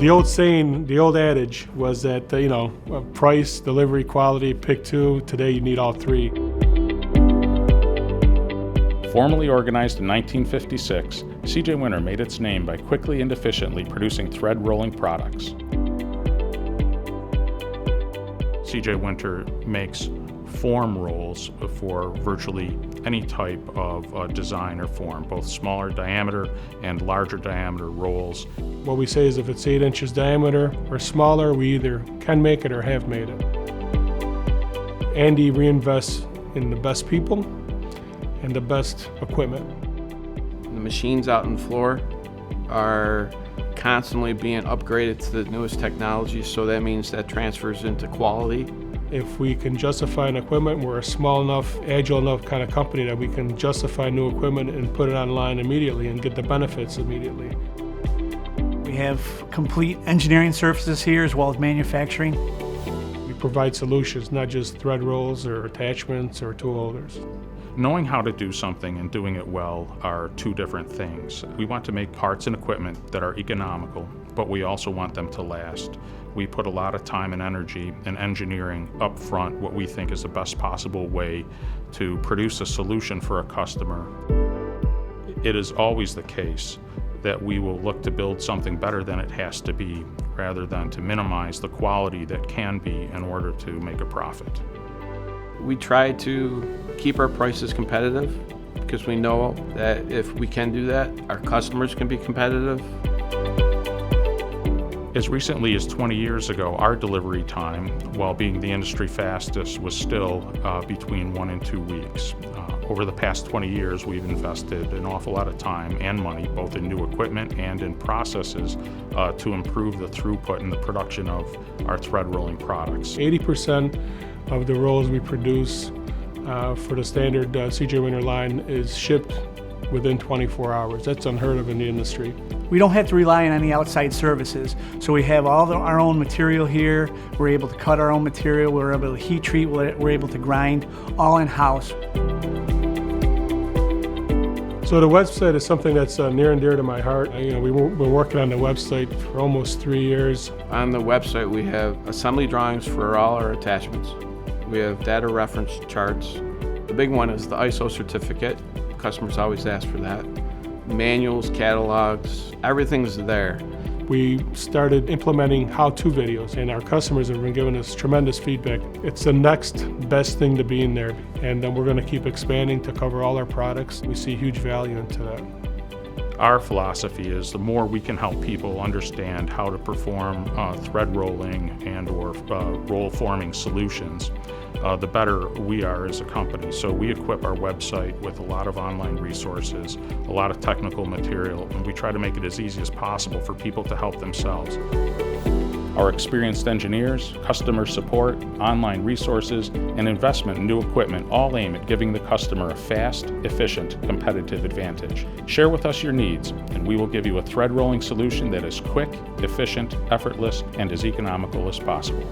the old saying, the old adage was that, price, delivery, quality, pick two. Today you need all three. Formally organized in 1956, CJWinter made its name by quickly and efficiently producing thread rolling products. CJWinter makes form rolls for virtually any type of design or form, both smaller diameter and larger diameter rolls. What we say is if it's 8 inches diameter or smaller, we either can make it or have made it. Andy reinvests in the best people and the best equipment. The machines out on the floor are constantly being upgraded to the newest technology, so that means that transfers into quality. If we can justify an equipment, we're a small enough, agile enough kind of company that we can justify new equipment and put it online immediately and get the benefits immediately. We have complete engineering services here as well as manufacturing. We provide solutions, not just thread rolls or attachments or tool holders. Knowing how to do something and doing it well are two different things. We want to make parts and equipment that are economical, but we also want them to last. We put a lot of time and energy in engineering up front what we think is the best possible way to produce a solution for a customer. It is always the case that we will look to build something better than it has to be, rather than to minimize the quality that can be in order to make a profit. We try to keep our prices competitive because we know that if we can do that, our customers can be competitive. As recently as 20 years ago, our delivery time, while being the industry fastest, was still between 1 and 2 weeks. Over the past 20 years, we've invested an awful lot of time and money, both in new equipment and in processes, to improve the throughput and the production of our thread rolling products. 80% of the rolls we produce for the standard CJWinter line is shipped within 24 hours. That's unheard of in the industry. We don't have to rely on any outside services, so we have all our own material here. We're able to cut our own material, we're able to heat treat, we're able to grind, all in-house. So the website is something that's near and dear to my heart. We've been working on the website for almost 3 years. On the website we have assembly drawings for all our attachments. We have data reference charts. The big one is the ISO certificate. Customers always ask for that. Manuals, catalogs, everything's there. We started implementing how-to videos, and our customers have been giving us tremendous feedback. It's the next best thing to be in there, and then we're going to keep expanding to cover all our products. We see huge value into that. Our philosophy is the more we can help people understand how to perform thread rolling and or roll forming solutions, the better we are as a company. So we equip our website with a lot of online resources, a lot of technical material, and we try to make it as easy as possible for people to help themselves. Our experienced engineers, customer support, online resources, and investment in new equipment all aim at giving the customer a fast, efficient, competitive advantage. Share with us your needs, and we will give you a thread rolling solution that is quick, efficient, effortless, and as economical as possible.